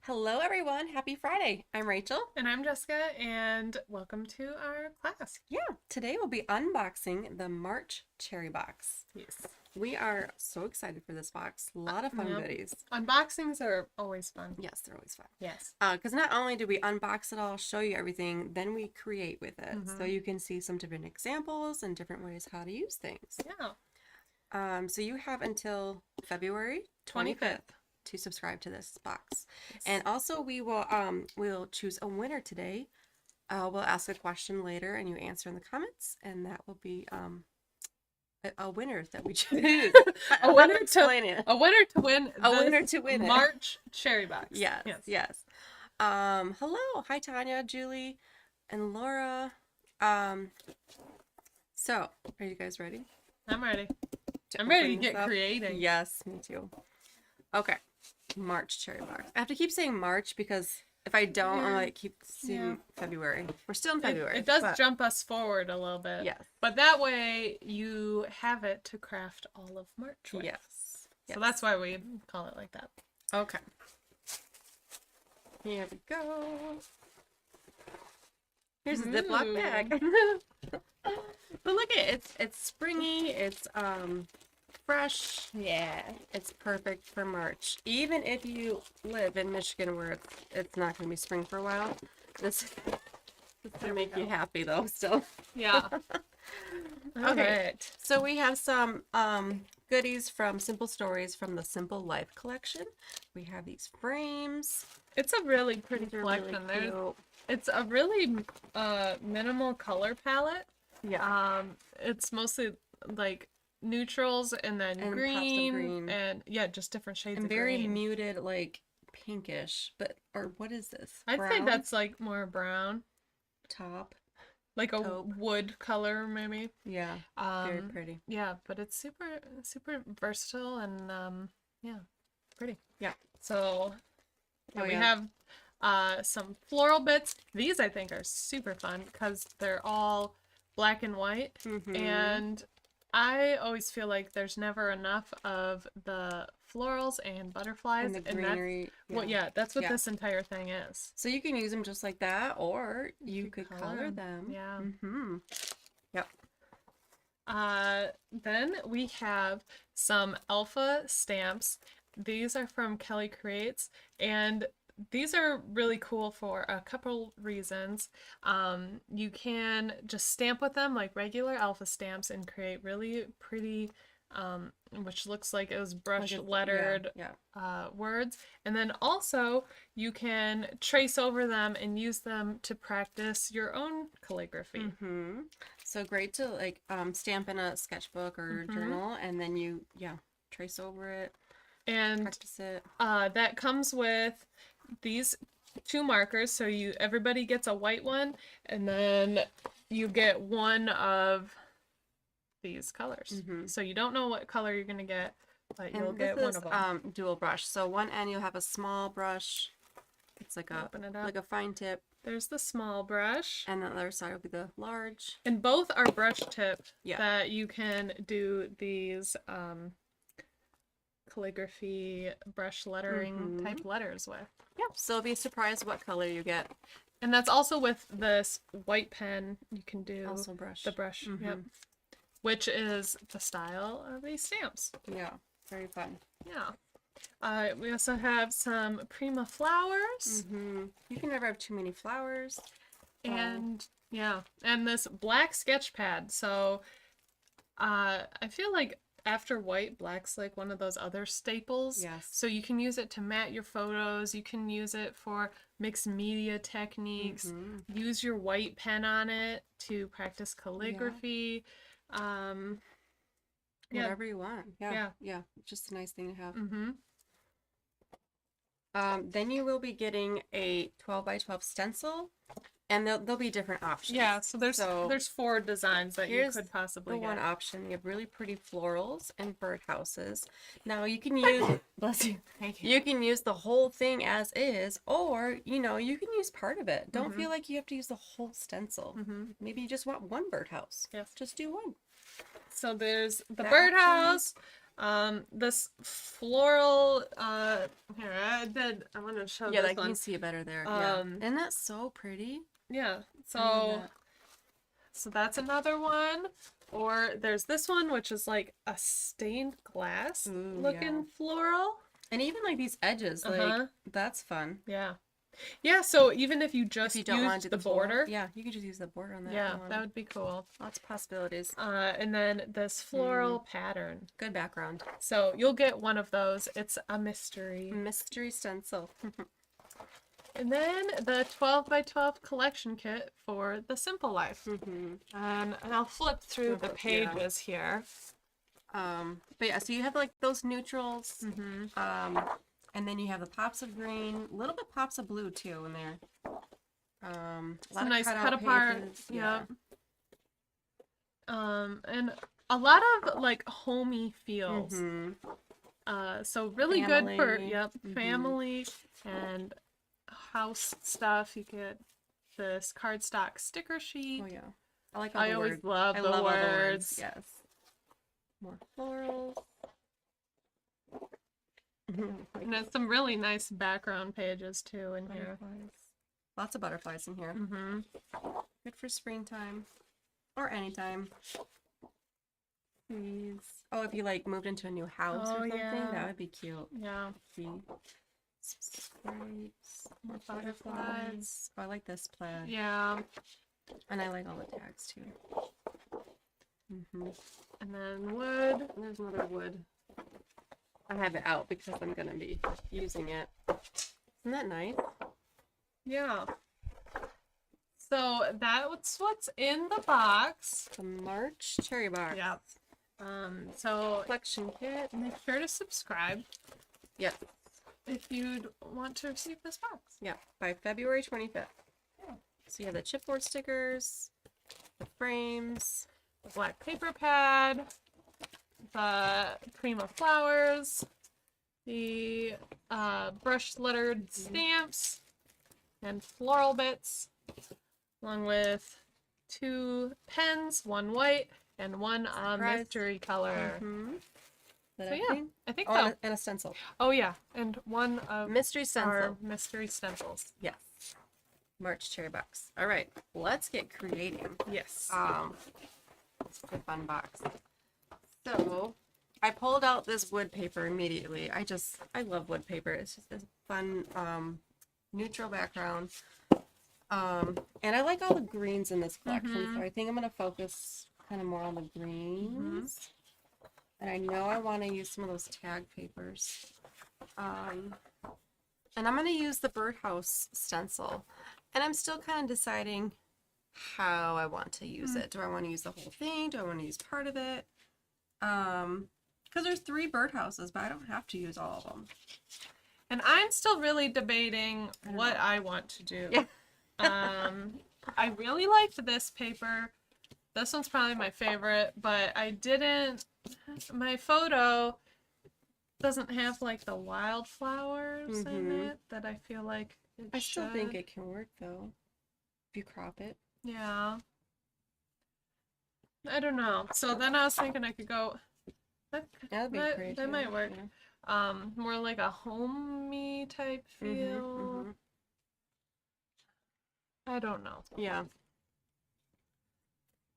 Hello, everyone. Happy Friday. I'm Rachel. And I'm Jessica, and welcome to our class. Yeah, today we'll be unboxing the March Cherry Box. Yes. We are so excited for this box. A lot of fun Yep. goodies. Unboxings are always fun. Yes, they're always fun. Yes. Because not only do we unbox it all, show you everything, then we create with it. So you can see some different examples and different ways how to use things. Yeah. So you have until February 25th to subscribe to this box. Yes. And also we'll choose a winner today. We'll ask a question later and you answer in the comments, and that will be a winner that we choose. A winner to win A winner to win it. March Cherry Box. Yes. Hello. Hi Tanya, Julie, and Laura. So are you guys ready? I'm ready. To I'm ready to open get this up? creating. Yes, me too. Okay. March Cherry Box. I have to keep saying March because if I don't, I'll like keep seeing February. We're still in February. It does jump us forward a little bit. Yes. But that way you have it to craft all of March with. Yes. So that's why we call it like that. Okay. Here we go. Here's a Ziploc bag. But look at it. It's springy. It's fresh. Yeah. It's perfect for March. Even if you live in Michigan where it's not going to be spring for a while, this will make you happy though still. Yeah. Okay. Right. So we have some goodies from Simple Stories from the Simple Life collection. We have these frames. It's a really pretty These are collection. really cute. It's a really minimal color palette. Yeah. It's mostly like neutrals and then And green, pastel green. and just different shades And of very green. muted, like pinkish, or what is this? I'd say Brown that's like more brown, top. like a Taupe. wood color maybe. Yeah, very pretty. Yeah, but it's super versatile and pretty. Yeah. So Oh, we yeah. have some floral bits. These I think are super fun because they're all black and white, Mhm. and I always feel like there's never enough of the florals and butterflies, And the greenery. that's what Yeah. this entire thing is. So you can use them just like that, or you could color them. Yeah. Mm-hmm. Yep. Then we have some alpha stamps. These are from Kelly Creates, and these are really cool for a couple reasons. You can just stamp with them like regular alpha stamps and create really pretty, which looks like it was brush lettered words. And then also you can trace over them and use them to practice your own calligraphy. Mm-hmm. So great to like stamp in a sketchbook or journal, and then you trace over it and practice it. That comes with these two markers, so everybody gets a white one, and then you get one of these colors. So you don't know what color you're gonna get, but you'll get one of them. Dual brush. So one end you'll have a small brush. It's like a fine tip. There's the small brush, and the other side will be the large. And both are brush tipped. Yeah. That you can do these calligraphy brush lettering type letters with. Yep. So be surprised what color you get. And that's also with this white pen. You can do also brush. The brush. Yep. Which is the style of these stamps. Yeah. Very fun. Yeah. We also have some Prima flowers. You can never have too many flowers. And and this black sketch pad. So I feel like after white, black's like one of those other staples. Yes. So you can use it to mat your photos. You can use it for mixed media techniques. Use your white pen on it to practice calligraphy. Whatever you want. Yeah. Just a nice thing to have. Then you will be getting a 12 by 12 stencil, and there'll be different options. Yeah, so there's 4 designs that you could possibly get. One option. You have really pretty florals and birdhouses. Now you can use bless you. Thank you. You can use the whole thing as is, or you can use part of it. Don't feel like you have to use the whole stencil. Maybe you just want one birdhouse. Yes. Just do one. So there's the birdhouse. This floral, here, I want to show Yeah, this like you one. can see it better there. Yeah. Um, Isn't that so pretty? yeah, I love so, that. so that's another one. Or there's this one, which is like a stained glass Ooh, looking yeah. floral. And even like these edges, like Uh-huh. that's fun. Yeah. Yeah, so even if you If just you don't want to used do the the floral, border, yeah, you could just use the border on that yeah, one. that would be cool. Lots of possibilities. And then this floral pattern. Good background. So you'll get one of those. It's a mystery. Mystery stencil. And then the 12 by 12 collection kit for the Simple Life. And I'll flip through the Yeah. pages here. But yeah, so you have like those neutrals, and then you have the pops of green, a little bit pops of blue too in there. It's a nice cut apart. pages, Yeah. And a lot of like homey feels. So really good for Family. family and house stuff. You get this cardstock sticker sheet. Oh yeah, I like all I the always words. love I the love all the words. words. Yes. More florals. And there's some really nice background pages too in here. Butterflies. Lots of butterflies in here. Mm-hmm. Good for springtime or anytime. Please. Oh, if you like moved into a new house or something, yeah. that would be cute. Yeah. See. Stripes. More butterflies. Oh, I like this plaid. Yeah. And I like all the tags too. And then wood. And there's another wood. I have it out because I'm gonna be using it. Isn't that nice? Yeah. So that's what's in the box. The March cherry box. Yeah. So Collection kit. make sure to subscribe Yep. if you'd want to receive this box. Yeah. By February 25th. So you have the chipboard stickers, the frames. The black paper pad, the cream of flowers, the brush lettered stamps, and floral bits, along with 2 pens, 1 white and 1 Surprise. mystery color. That So yeah, everything? I think Oh, so. and a stencil. Oh yeah, and 1 of Mystery stencil. our mystery stencils. Yes. March cherry box. All right, let's get creating. Yes. It's a fun box. So I pulled out this wood paper immediately. I love wood paper. It's just a fun neutral background. And I like all the greens in this collection, so I think I'm gonna focus kind of more on the greens. And I know I want to use some of those tag papers. And I'm gonna use the birdhouse stencil. And I'm still kind of deciding how I want to use it. Do I want to use the whole thing? Do I want to use part of it? Because there's 3 birdhouses, but I don't have to use all of them. And I'm still really debating what I want to do. Yeah. I really liked this paper. This one's probably my favorite, but my photo doesn't have like the wildflowers in it that I feel like it I still think should. it can work though, if you crop it. Yeah. I don't know. So then I was thinking I could go. That'd be That- great. that too, might work. yeah. More like a homey type feel. I don't know. Yeah.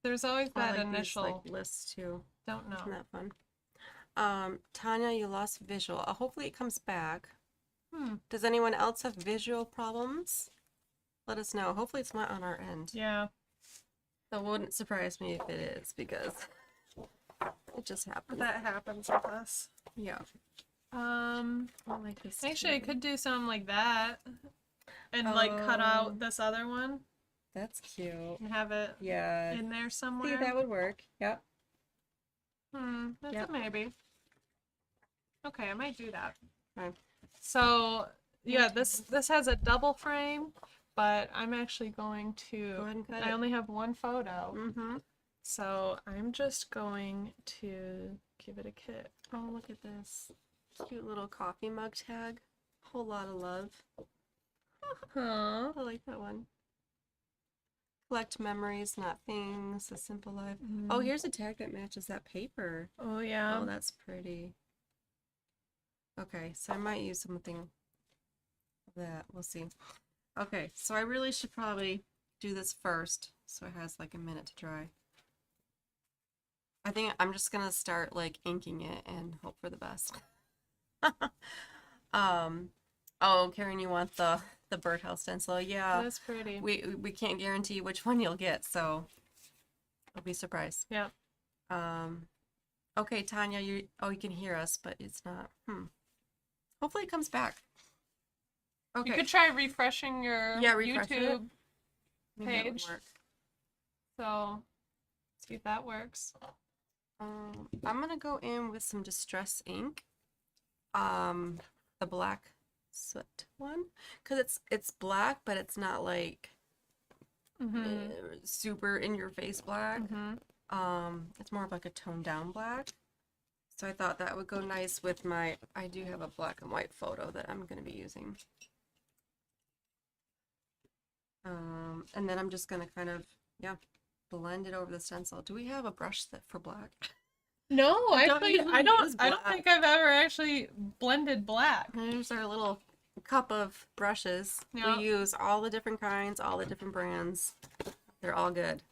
There's always I that like these, initial. like lists too. Don't know. Isn't that fun? Tanya, you lost visual. Hopefully it comes back. Does anyone else have visual problems? Let us know. Hopefully it's not on our end. Yeah. That wouldn't surprise me if it is because it just happens. That happens with us. Yeah. I I like this. Actually, I too. could do something like that, and like cut Oh. out this other one That's cute. and have it Yeah. in there See, somewhere. that would work. Yep. That's Yep. a maybe. Okay, I might do that. Fine. So yeah, this has a double frame, but I'm actually going Go to. ahead and cut I it. only have one photo, Mm-hmm. so I'm just going to give it a kit. Oh, look at this. Cute little coffee mug tag. Whole lot of love. Huh. I like that one. Collect memories, not things. A simple life. Oh, here's a tag that matches that paper. Oh yeah. Oh, that's pretty. Okay, so I might use something of that. We'll see. Okay, so I really should probably do this first, so it has like a minute to dry. I think I'm just gonna start like inking it and hope for the best. Oh, Karen, you want the birdhouse stencil? Yeah, That's pretty. we can't guarantee which one you'll get, so I'll be surprised. Yeah. Okay, Tanya, you can hear us, but it's not. Hopefully it comes back. Okay. You could try refreshing your refresh it. YouTube Maybe that would page. work. So see if that works. I'm gonna go in with some Distress ink. The black soot one, cause it's black, but it's not like super in your face black. It's more of like a toned down black. So I thought that would go nice with I do have a black and white photo that I'm gonna be using. And then I'm just gonna kind of blend it over the stencil. Do we have a brush set for black? No, don't actually, usually I use don't black. think I've ever actually blended black. Here's our little cup of brushes. Yeah. We use all the different kinds, all the different brands. They're all good.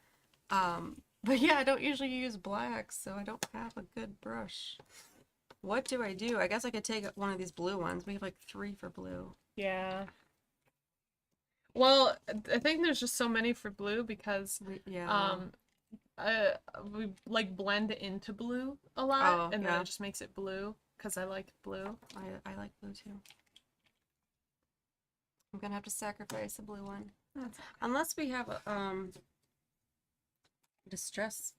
But yeah, I don't usually use black, so I don't have a good brush. What do? I guess I could take one of these blue ones. We have like 3 for blue. Yeah. Well, I think there's just so many for blue because we like blend into blue a lot, and then it just makes it blue because I like blue. I like blue too. I'm gonna have to sacrifice a blue one. Unless we have a distress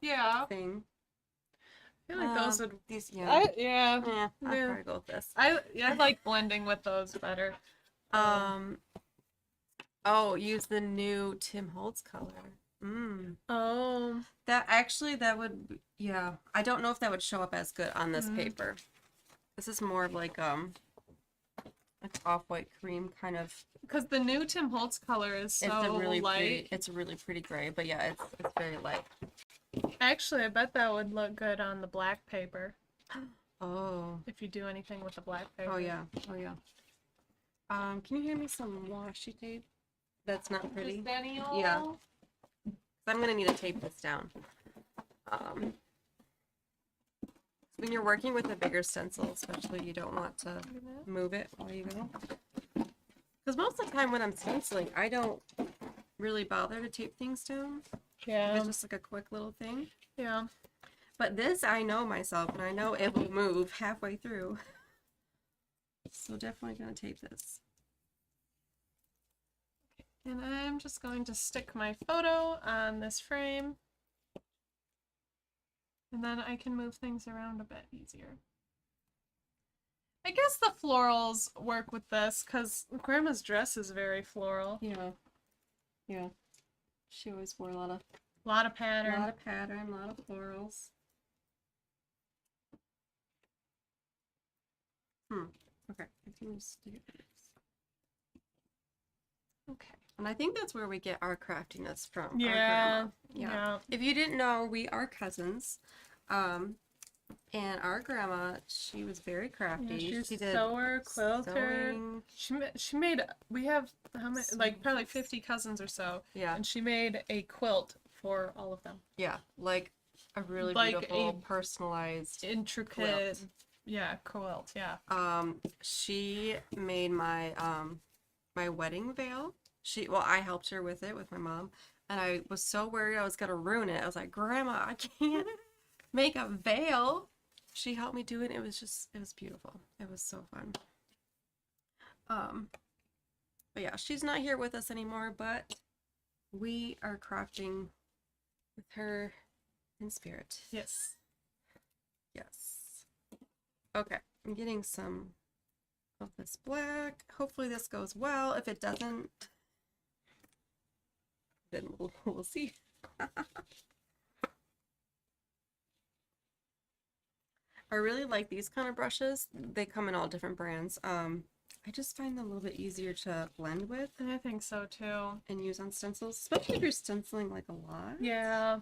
thing. I feel like those would these I'll probably go with this. I like blending with those better. Oh, use the new Tim Holtz color. Oh, that would I don't know if that would show up as good on this paper. This is more of like off-white cream kind of, because the new Tim Holtz color is so light. It's a really pretty gray, but yeah, it's very light. Actually, I bet that would look good on the black paper. Oh. If you do anything with the black paper. Oh yeah. Can you hear me some washi tape? That's not pretty. Just any old... Yeah. I'm gonna need to tape this down. When you're working with a bigger stencil, especially, you don't want to move it while you go. Because most of the time when I'm stenciling, I don't really bother to tape things down. Yeah. It's just like a quick little thing. Yeah. But this, I know myself, and I know it will move halfway through. So definitely gonna tape this. And I'm just going to stick my photo on this frame. And then I can move things around a bit easier. I guess the florals work with this because Grandma's dress is very floral. Yeah. She always wore a lot of pattern. a lot of florals. Okay. I can just stick it there. Okay. And I think that's where we get our craftiness from. Our Yeah. grandma. If you didn't know, we are cousins. And our grandma, she was very crafty. Yeah, she did sewer, quilter. Sewing. She made, we have how many, like probably 50 cousins or so. Yeah. And she made a quilt for all of them. Yeah, like a really Like beautiful, a personalized, intricate quilt. Yeah. She made my my wedding veil. I helped her with it with my mom, and I was so worried I was gonna ruin it. I was like, Grandma, I can't make a veil. She helped me do it. It was beautiful. It was so fun. But yeah, she's not here with us anymore, but we are crafting with her in spirit. Yes. Yes. Okay, I'm getting some of this black. Hopefully this goes well. If it doesn't, then we'll see. I really like these kind of brushes. They come in all different brands. I I just find them a little bit easier to blend with I think so too. and use on stencils, especially if you're stenciling like a lot. Yeah.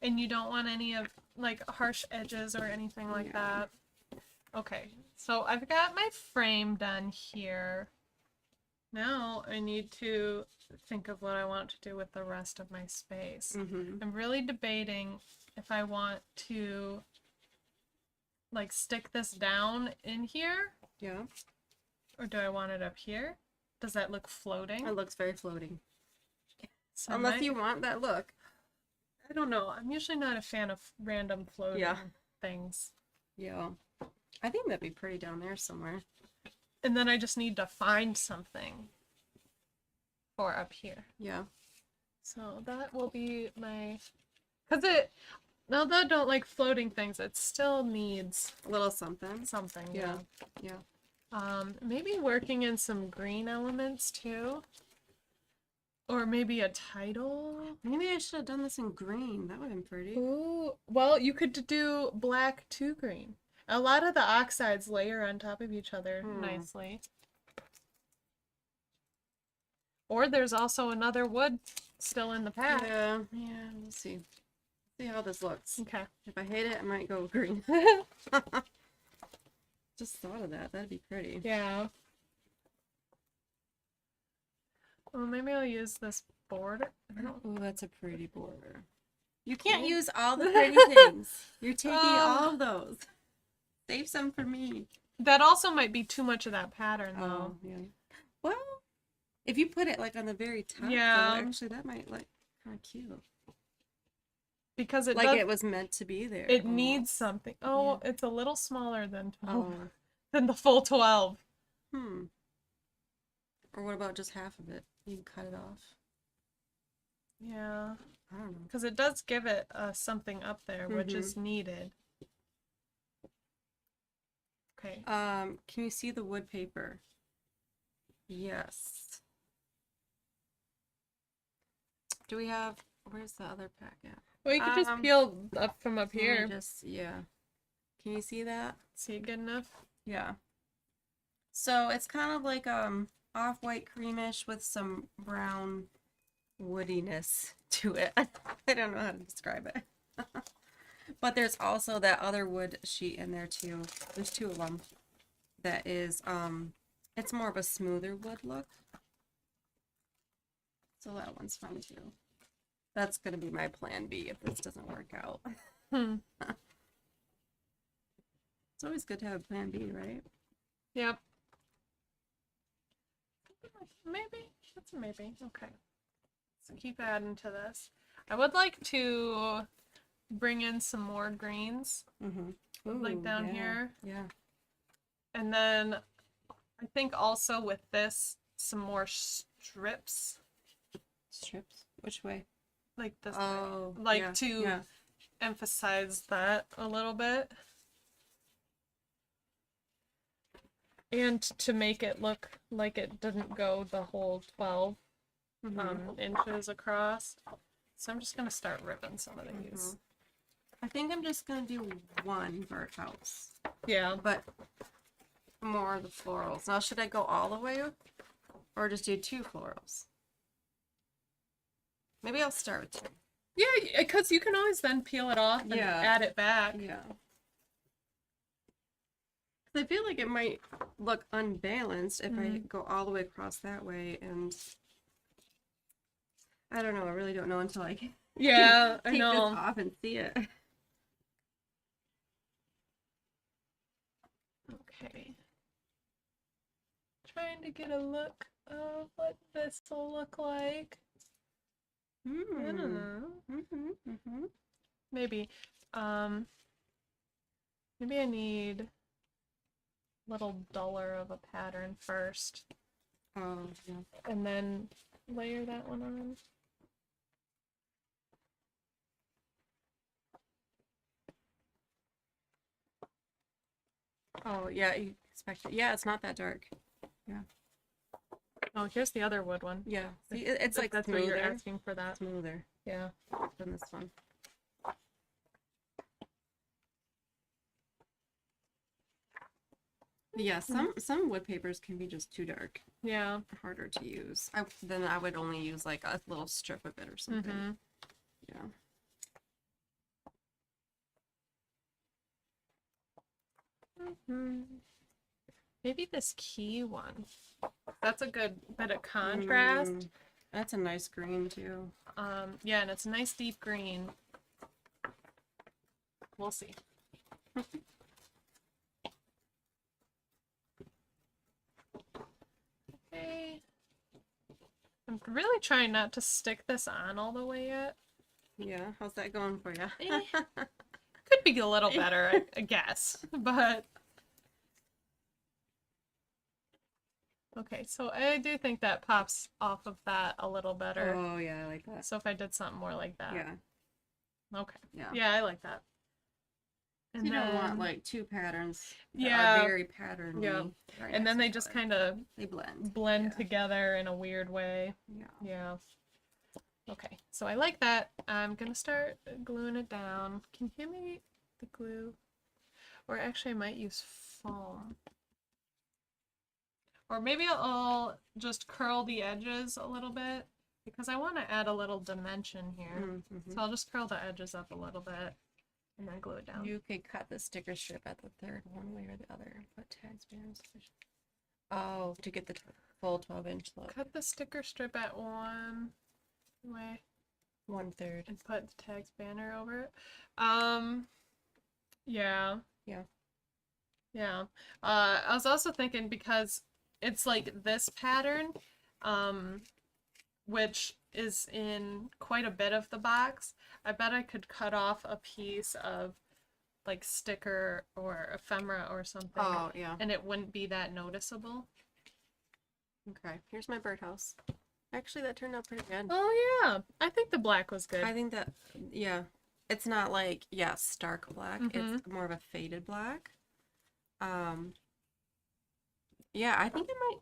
And you don't want any of like harsh edges or anything like Yeah. that. Okay, so I've got my frame done here. Now I need to think of what I want to do with the rest of my space. Mm-hmm. I'm really debating if I want to like stick this down in here Yeah. or do I want it up here? Does that look floating? It looks very floating. So I Unless might- you want that look. I don't know. I'm usually not a fan of random floating Yeah. things. Yeah. I think that'd be pretty down there somewhere. And then I just need to find something for up here. Yeah. So that will be my, because it, although I don't like floating things, it still needs A little something. something. Yeah. Yeah. Maybe working in some green elements too. Or maybe a title. Maybe I should have done this in green. That would have been pretty. Ooh, well, you could do black to green. A lot of the oxides layer on top of each other nicely. Or there's also another wood still in the pack. Yeah. Yeah. We'll see. See how this looks. Okay. If I hate it, I might go green. Just thought of that. That'd be pretty. Yeah. Well, maybe I'll use this border. Oh, that's a pretty border. You can't Yeah. use all the pretty things. You're taking all of those. Save some for me. That also might be too much of that pattern, though. Oh, yeah. Well, if you put it like on the very top, Yeah. though, actually that might like kind of cute. Because it Like does, it was meant to be there. it needs almost. something. Oh, it's a little smaller than 12, Oh. than the full 12. Or what about just half of it? You can cut it off. Yeah. I don't know. Because it does give it something up there, which is needed. Okay. Can you see the wood paper? Yes. Do we have, where's the other packet? Well, you could just peel up from up Let me here. Just, yeah. Can you see that? See it good enough? Yeah. So it's kind of like off-white creamish with some brown woodiness to it. I don't know how to describe it. But there's also that other wood sheet in there too. There's two of them. That is it's more of a smoother wood look. So that one's fun too. That's gonna be my plan B if this doesn't work out. Hmm. It's always good to have a plan B, right? Yep. Maybe. That's a maybe. Okay. So keep adding to this. I would like to bring in some more greens, like down here. Yeah. And then I think also with this, some more strips, Strips. Which way? like this, Oh, like yeah, to yeah. emphasize that a little bit. And to make it look like it didn't go the whole 12 inches across. So I'm just going to start ripping some of these. I think I'm just gonna do one birdhouse, Yeah. but more of the florals. Now, should I go all the way or just do two florals? Maybe I'll start with two. Yeah, because you can always then peel it off and Yeah. add it back. Yeah. I feel like it might look unbalanced if I go all the way across that way, and I don't know. I really don't know until I take Yeah, I this know. off and see it. Okay. Trying to get a look of what this will look like. I don't know. Maybe. Maybe I need a little duller of a pattern first, Oh, yeah. and then layer that one on. Oh, yeah. You expect it. Yeah, it's not that dark. Yeah. Oh, here's the other wood one. Yeah. See, it's If like that's what you're smoother. asking for that. Smoother Yeah. than this one. Yeah, some wood papers can be just too dark, Yeah. harder to use. Then I would only use like a little strip of it or something. Mm-hmm. Yeah. Mm-hmm. Maybe this key one. That's a good bit of contrast. That's a nice green too. Yeah, and it's a nice deep green. We'll see. Okay. I'm really trying not to stick this on all the way yet. Yeah, how's that going for you? Eh. Could be a little better, I guess. But okay, so I do think that pops off of that a little better. Oh yeah, I like that. So if I did something more like that. Yeah, Okay. yeah. Yeah, I like that. And You don't want then- like two patterns that Yeah. are very patternly. Yeah. right and then next they to just each other. kind of they blend. blend Yeah. together in a weird way. Yeah. Yeah. Okay, so I like that. I'm gonna start gluing it down. Can you hand me the glue? Or actually, I might use foam. Or maybe I'll just curl the edges a little bit because I want to add a little dimension here. Mhm. So I'll just curl the edges up a little bit and then glue it down. You could cut the sticker strip at the third one way or the other. Put tags, banners. Oh, to get the full 12-inch look. Cut the sticker strip at one way 1/3. and put the tags banner over it. Yeah. Yeah. Yeah. I was also thinking because it's like this pattern, which is in quite a bit of the box. I bet I could cut off a piece of like sticker or ephemera or something, Oh yeah. and it wouldn't be that noticeable. Okay. Here's my birdhouse. Actually, that turned out pretty good. Oh yeah, I think the black was good. I think that yeah, it's not like stark black. Mhm. It's more of a faded black. Yeah, I think I might.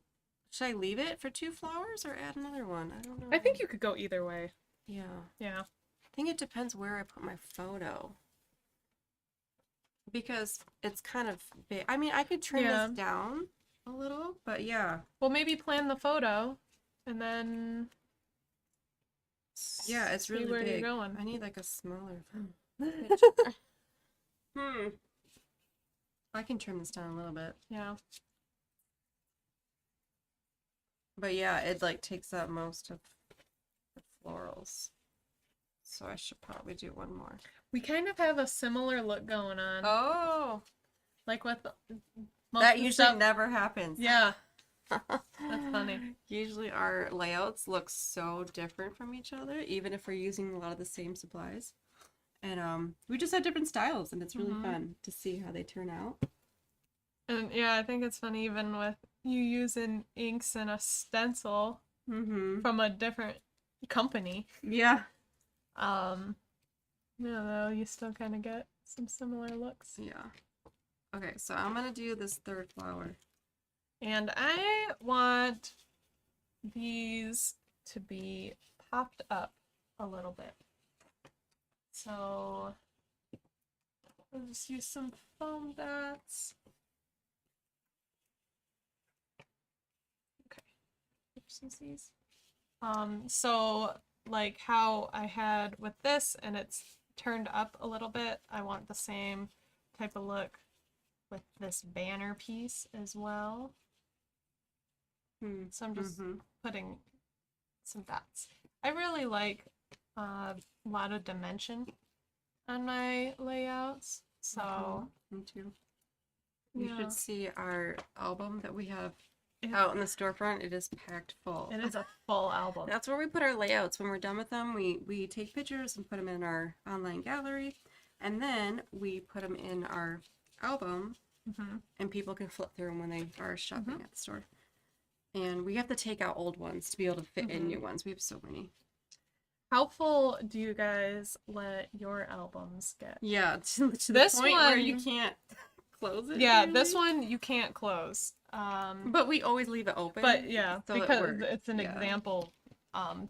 Should I leave it for 2 flowers or add another one? I don't know. I think you could go either way. Yeah. Yeah. I think it depends where I put my photo. Because it's kind of big. I mean, I could trim Yeah. this down a little, but yeah. Well, maybe plan the photo, and then Yeah, it's see really where big. you're going. I need like a smaller picture. I can trim this down a little bit. Yeah. But yeah, it like takes up most of the florals. So I should probably do one more. We kind of have a similar look going on, Oh, like with most that of the usually stuff- never happens. Yeah, that's funny. Usually our layouts look so different from each other, even if we're using a lot of the same supplies. And we just have different styles, and it's really Mhm. fun to see how they turn out. And yeah, I think it's funny even with you using inks and a stencil Mm-hmm. from a different company. Yeah. Yeah, though you still kind of get some similar looks. Yeah. Okay, so I'm gonna do this third flower. And I want these to be popped up a little bit. So I'll just use some foam dots. Okay. Oopsies. So like how I had with this and it's turned up a little bit, I want the same type of look with this banner piece as well. So I'm just Mm-hmm. putting some dots. I really like a lot of dimension on my layouts. So Me too. You yeah, should see our album that we have It- out in the storefront. It is packed full. it is a full album. That's where we put our layouts. When we're done with them, we take pictures and put them in our online gallery, and then we put them in our album, hmm and people can flip through them when they are shopping at the store. And we have to take out old ones to be able to fit in Mhm. new ones. We have so many. How full do you guys let your albums get? Yeah, to the This point where you one- can't close it. Yeah, this usually. one you can't close. But we always leave it open. But yeah, so it because works. it's an Yeah. example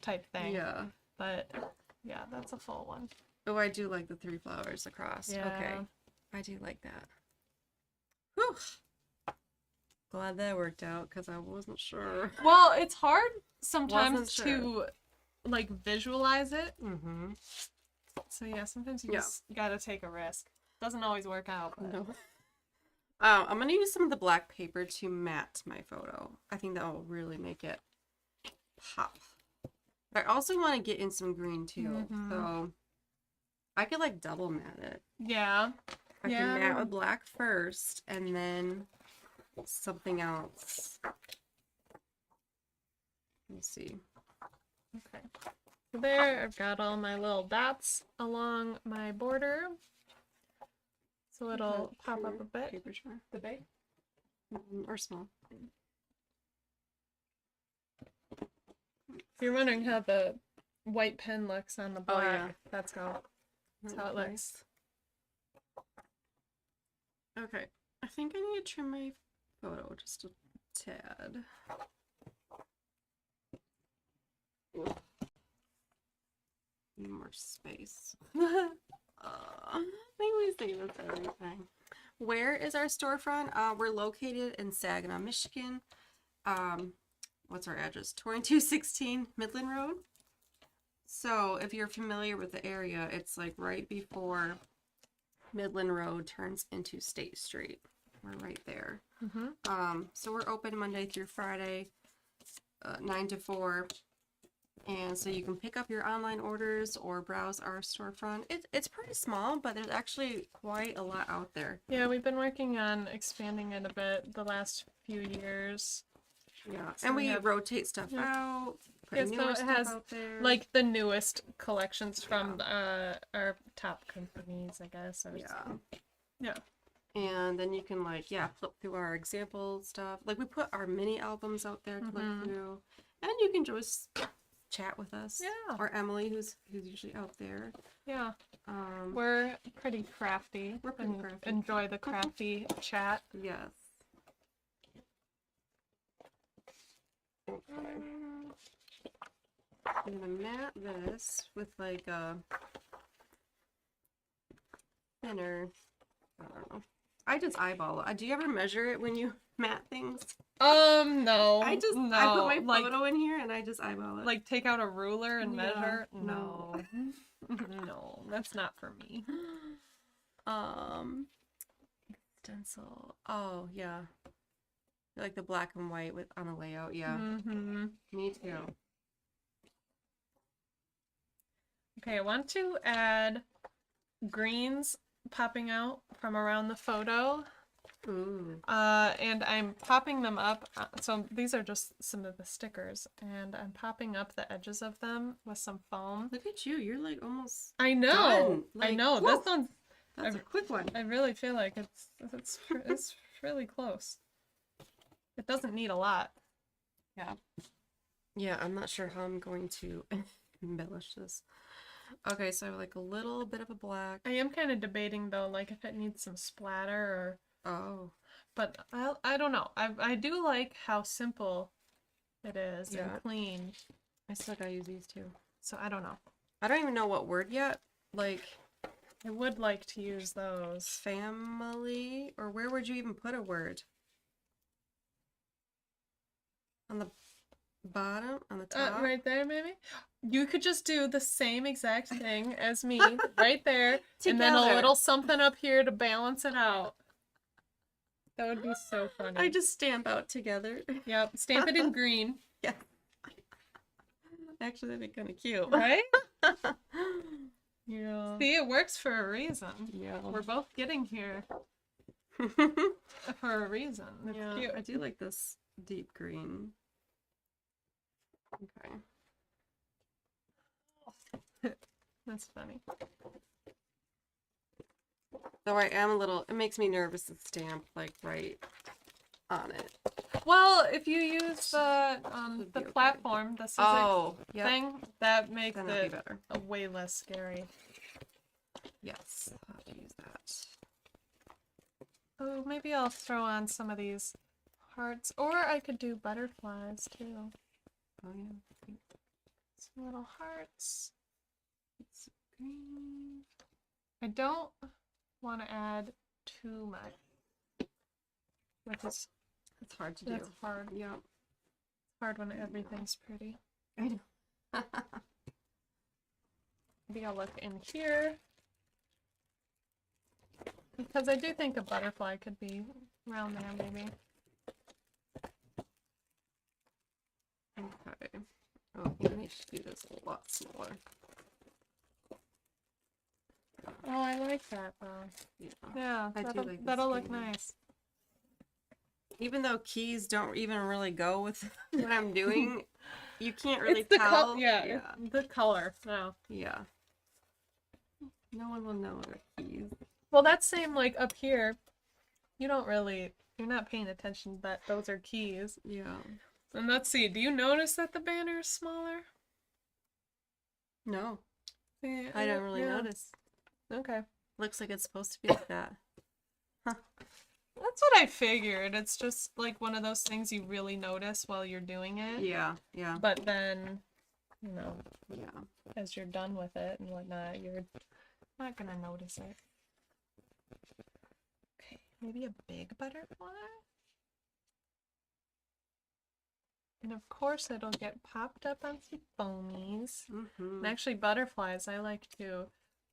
type thing. Yeah. But yeah, that's a full one. Oh, I do like the 3 flowers across. Yeah. Okay. I do like that. Whew. Glad that worked out because I wasn't sure. Well, it's hard sometimes Wasn't sure. to like visualize it. Mm-hmm. So yeah, sometimes you Yeah. just gotta take a risk. Doesn't always work out, but No. I'm gonna use some of the black paper to matte my photo. I think that will really make it pop. But I also want to get in some green too, Mhm. so I could like double matte it. yeah. I Yeah, can matte no. with black first, and then something else. Let's see. Okay. So there, I've got all my little dots along my border. So it'll pop up a bit. Paper trimmer. The big? Or small. If you're wondering how the white pen looks on the Oh, black, yeah. that's how it looks. Okay. I think I need to trim my photo just a tad. Ugh. Need more space. Maybe we save this everything. Where is our storefront? We're located in Saginaw, Michigan. What's our address? 2216 Midland Road. So if you're familiar with the area, it's like right before Midland Road turns into State Street. We're right there. Mm-hmm. So we're open Monday through Friday, 9 to 4. And so you can pick up your online orders or browse our storefront. It's pretty small, but there's actually quite a lot out there. Yeah, we've been working on expanding it a bit the last few years. Yeah, So and we we have- rotate stuff yeah. out, put Yeah, so newer it stuff has, out there. like the newest collections from our top companies, I guess. Or Yeah. Yeah. And then you can like, flip through our example stuff. Like we put our mini albums out there to Mhm. look through. And you can just chat with us. Yeah. Or Emily, who's usually out there. Yeah. Um, We're pretty crafty. We're pretty and crafty. Enjoy the crafty chat. yes. Okay. I'm gonna mat this with like a thinner. I don't know. I just eyeball it. Do you ever measure it when you mat things? No. I put my photo in here and I just eyeball it. Like take out a ruler and Yeah, measure? no. No, that's not for me. Stencil. Oh yeah. Like the black and white with on the layout. Yeah. Mm-hmm. Me too. Okay, I want to add greens popping out from around the photo. Ooh. And I'm popping them up. So these are just some of the stickers, and I'm popping up the edges of them with some foam. Look at you. You're like almost. I know. Done. I Like, know. whew. That sounds. That's a quick one. I really feel like it's really close. It doesn't need a lot. Yeah, I'm not sure how I'm going to embellish this. Okay, so I have like a little bit of a black. I am kind of debating though, like if it needs some splatter or. Oh. But I don't know. I do like how simple it is Yeah. and clean. I still gotta use these two. So I don't know. I don't even know what word yet. Like I would like to use those. family, or where would you even put a word? On the bottom? On the top? Right there, maybe? You could just do the same exact thing as me, right there, and then a Together. little something up here to balance it out. That would be so funny. I just stamp out together. Yep, stamp it in green, Yeah. Actually, that'd be kind of cute. right? Yeah. See, it works for a reason. Yeah. We're both getting here for a reason. It's Yeah, cute. I do like this deep green. Okay. That's funny. Though I am a little, it makes me nervous to stamp like right on it. Well, if you use the Would be okay. platform, the Sizzix Oh, yeah. thing, that makes Then that'll be it better. way less scary. Yes, I'll have to use that. Oh, maybe I'll throw on some of these hearts, or I could do butterflies too. Oh yeah. Some little hearts. It's green. I don't want to add too much, which is It's hard to do. That's hard. Yeah. Hard when everything's pretty. I know. Maybe I'll look in here. Because I do think a butterfly could be around there, maybe. Okay. Oh, you need to do this a lot smaller. Oh, I like that though. Yeah. Yeah, I do that'll, like this that'll look green. nice. Even though keys don't even really go with what I'm doing, you can't really It's the tell. yeah, Yeah. it's the color. No. Yeah. No one will know the keys. Well, that's same like up here. You're not paying attention that those are keys. Yeah. And let's see, do you notice that the banner is smaller? No, Yeah, I don't really yeah. notice. Okay. Looks like it's supposed to be like that. That's what I figured. It's just like one of those things you really notice while you're doing it. Yeah. Yeah. But then, you know, Yeah. as you're done with it and whatnot, you're not gonna notice it. Okay, maybe a big butterfly? And of course it'll get popped up on some foamies. Mm-hmm. And actually butterflies, I like to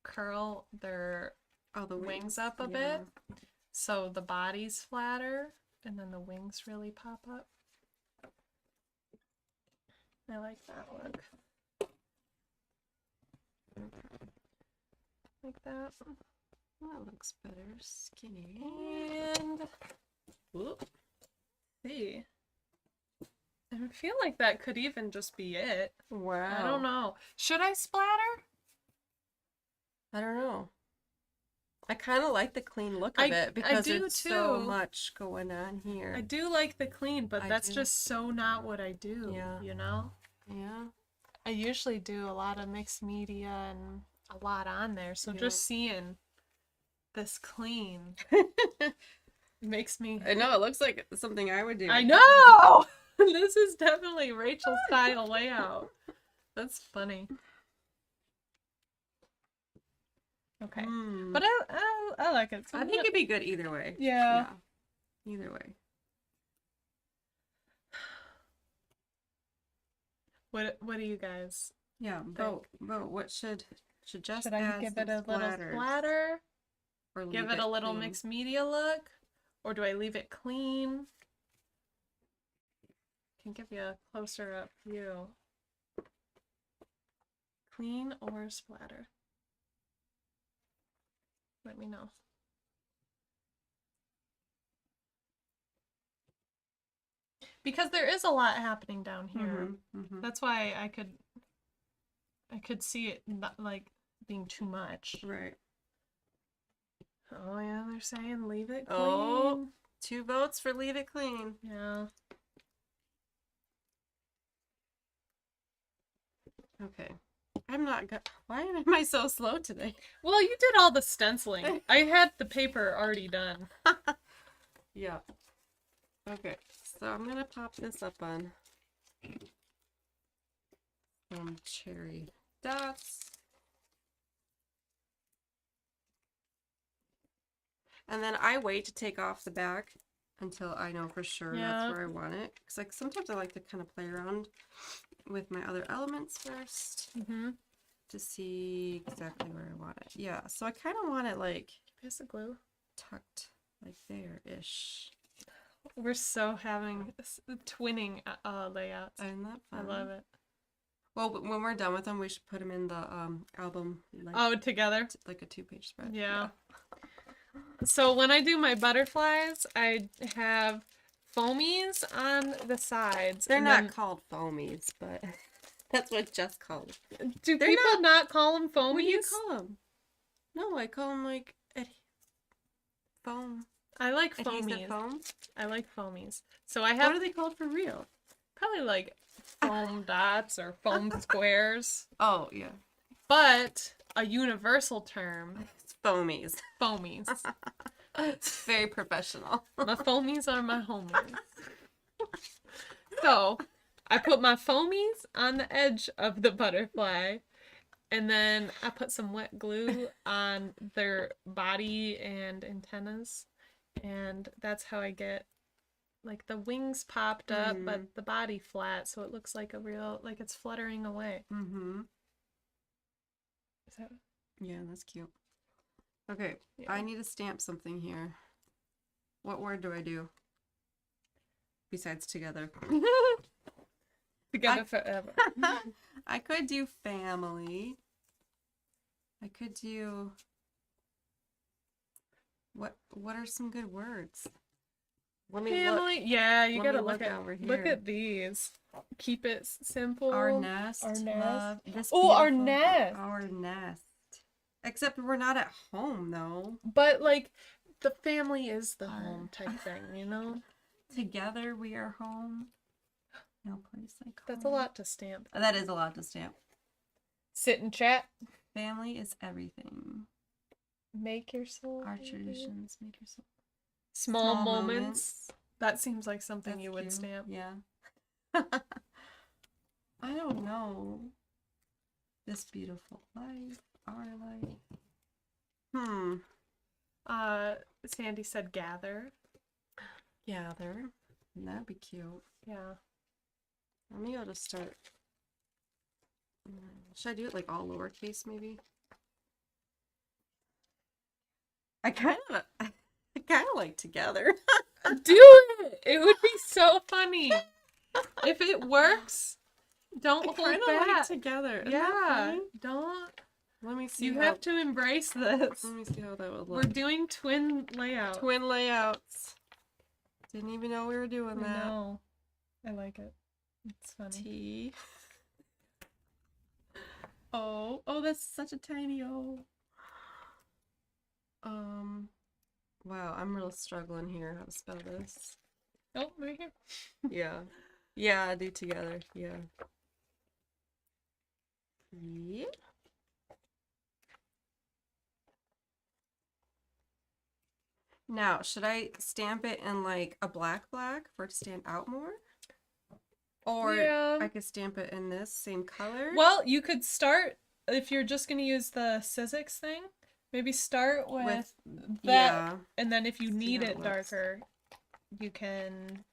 curl their Oh, the wings up a bit so the body's flatter and then the wings really pop up. I like that look. Like that. That looks better. Skinny. And whoop. See. I feel like that could even just be it. Wow. I don't know. Should I splatter? I don't know. I kind of like the clean look of it because do there's so too. much going on here. I do like the clean, but I that's do. just so not what I do. Yeah. You know? Yeah. I usually do a lot of mixed media and a lot on there. So Yeah. just seeing this clean makes me. I know, it looks like something I would do. I know! This is definitely Rachel's style layout. That's funny. Okay. Mm. But I like it. So I think it'd be good either way. yeah. Either way. What do you guys Yeah, vote. What should just should I add give some it a little splatters splatter? or Give leave it a little clean? mixed media look? Or do I leave it clean? Can give you a closer up view. Clean or splatter? Let me know. Because there is a lot happening down here. Mhm. That's why I could see it not, like being too much. Right. Oh yeah, they're saying leave it clean. Oh. 2 votes for leave it clean. Yeah. Okay. I'm not good. Why am I so slow today? Well, you did all the stenciling. I had the paper already done. Yeah. Okay. So I'm gonna pop this up on some cherry dots. And then I wait to take off the back until I know for sure Yeah. that's where I want it. Because like sometimes I like to kind of play around with my other elements first Mm-hmm. to see exactly where I want it. Yeah, so I kind of want it like Piece of glue. tucked like there-ish. We're so having twinning layouts. Isn't that I fun? love it. Well, but when we're done with them, we should put them in the album like, Oh, together? like a 2-page spread. Yeah. So when I do my butterflies, I have foamies on the sides. They're and not then- called foamies, but that's what Jess called them. Do they're people not call them foamies? What do you call them? No, I call them like foam. I like Adhesive foamies. foam. I like foamies. So I What have are they called for real? probably like foam dots or foam squares, Oh yeah, but a universal term, it's foamies. foamies. It's very professional. My foamies are my homies. So I put my foamies on the edge of the butterfly, and then I put some wet glue on their body and antennas, and that's how I get like the wings popped up, Mhm. but the body flat, so it looks like a real, like it's fluttering away. Mm-hmm. Is that, Yeah, that's cute. Okay, yeah. I need to stamp something here. What word do I do? Besides together. Together forever. I could do family. I could do what are some good words? Let me look. Family, yeah, you Let gotta me look look at over look here. at these. Keep it simple. Our nest. Our nest. Love. This Oh, our beautiful- nest. Our nest. Except we're not at home though. But like the family is the home type thing, you know? Together we are home. No place like That's a home. lot to stamp. That is a lot to stamp. Sit and chat. Family is everything. Make your soul. Our baby. traditions make yourself. Small, Small moments. moments. That seems like something That's you would cute. stamp. Yeah. I don't know. This beautiful life, our life. Sandy said gather. Gather. That'd be cute. Yeah. Let me go to start. Should I do it like all lowercase maybe? I kind of like together. Do it! It would be so funny. If it works, don't I hold kind of back. like together. Isn't that Yeah. funny? Don't. Let me see. You how, have to embrace this. Let me see how that would We're look. doing twin layout. Twin layouts. Didn't even know we were doing I that. know. I like it. It's funny. T. Oh, that's such a tiny O. Wow, I'm real struggling here how to spell this. Oh, right here. Yeah. Yeah, do together. Yeah. Yeah. Now, should I stamp it in like a black for it to stand out more? Or Yeah. I could stamp it in this same color? Well, you could start, if you're just going to use the Sizzix thing, maybe start with that, yeah. and then if you See need how it it looks. darker, you can,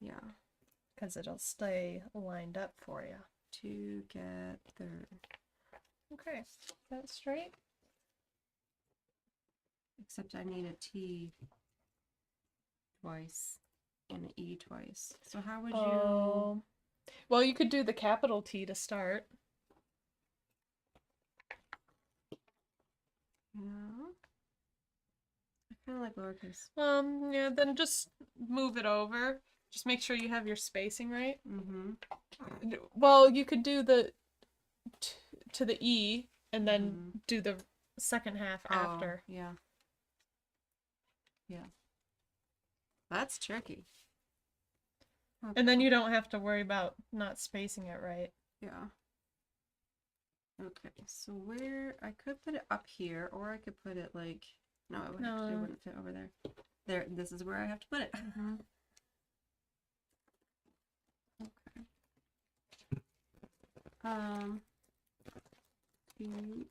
Yeah. because it'll stay lined up for you. Together. Okay, is that straight? Except I need a T twice and an E twice. So how would you... Oh, well, you could do the capital T to start. Yeah. I kind of like lowercase. Yeah, then just move it over. Just make sure you have your spacing right. Mm-hmm. Well, you could do the to the E and then do the second half after. Yeah. Yeah. That's tricky. And then you don't have to worry about not spacing it right. Yeah. Okay, so where... I could put it up here, or I could put it like... No, it wouldn't, it No. wouldn't fit over there. There, this is where I have to put it. Okay. T-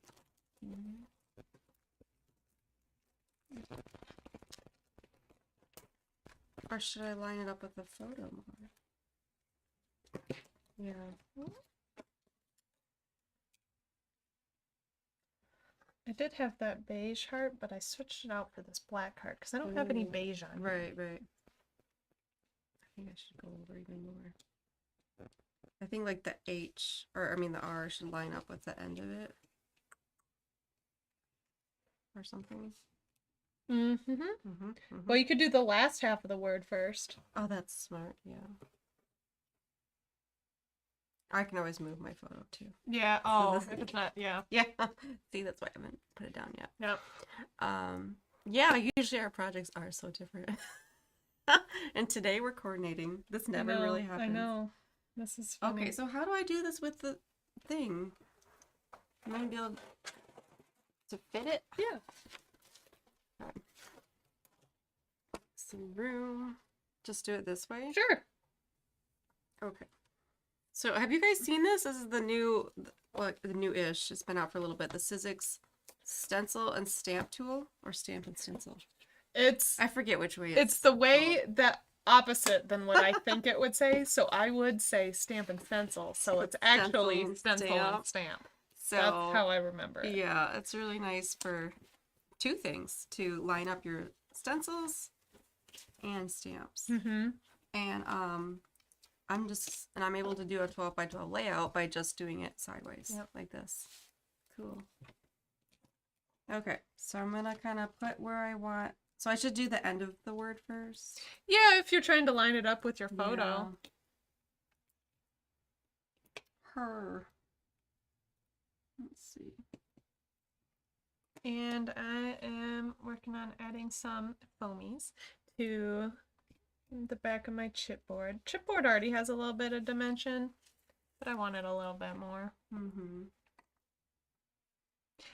Or should I line it up with the photo more? Yeah. I did have that beige heart, but I switched it out for this black heart because I don't have any Ooh, beige on. Right. I think I should go over even more. I think like the H, or I mean the R should line up with the end of it. Or something. Mm-hmm. Well, you could do the last half of the word first. Oh, that's smart, yeah. I can always move my photo too. Yeah. Oh, if it's not, yeah. Yeah. See, that's why I haven't put it down yet. Yep. Yeah, usually our projects are so different. And today we're coordinating. This never really happens. I know. This is funny. Okay, so how do I do this with the thing? Am I gonna be able to fit it? Yeah. Some room. Just do it this way? Sure. Okay. So have you guys seen this? This is the new, well, the new-ish. It's been out for a little bit. The Sizzix stencil and stamp tool, or stamp and stencil. It's I forget which way it's the way that opposite than what I think it would say. So I would say stamp and stencil. So it's actually and stencil and stamp. That's So how I remember it. yeah, it's really nice for two things, to line up your stencils and stamps. Mm-hmm. And I'm able to do a 12 by 12 layout by just doing it sideways, Yep. like this. Cool. Okay, so I'm gonna kind of put where I want. So I should do the end of the word first. Yeah, if you're trying to line it up with your photo. Yeah. Her. Let's see. And I am working on adding some foamies to the back of my chipboard. Chipboard already has a little bit of dimension, but I wanted a little bit more. Mm-hmm.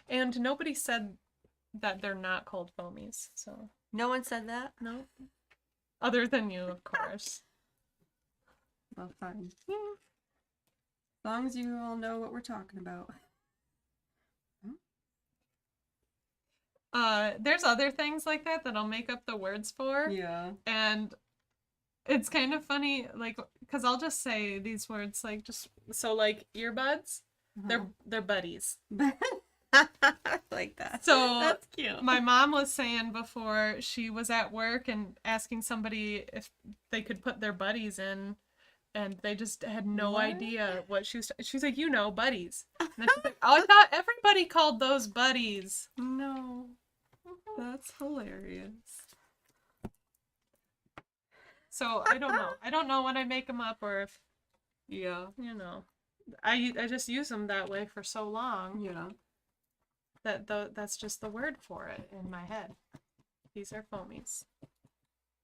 And nobody said that they're not called foamies, so No one said that? no. Other than you, of course. Well, fine. As long as you all know what we're talking about. There's other things like that I'll make up the words for. Yeah. And it's kind of funny, like, because I'll just say these words, like, just so, like, earbuds, they're buddies. I like that. So That's cute. my mom was saying before, she was at work and asking somebody if they could put their buddies in, and they just had no What? idea what she's like, buddies. And then she's like, oh, I thought everybody called those buddies. No. That's hilarious. So I don't know. I don't know when I make them up or if, Yeah. I just use them that way for so long Yeah. that's just the word for it in my head. These are foamies.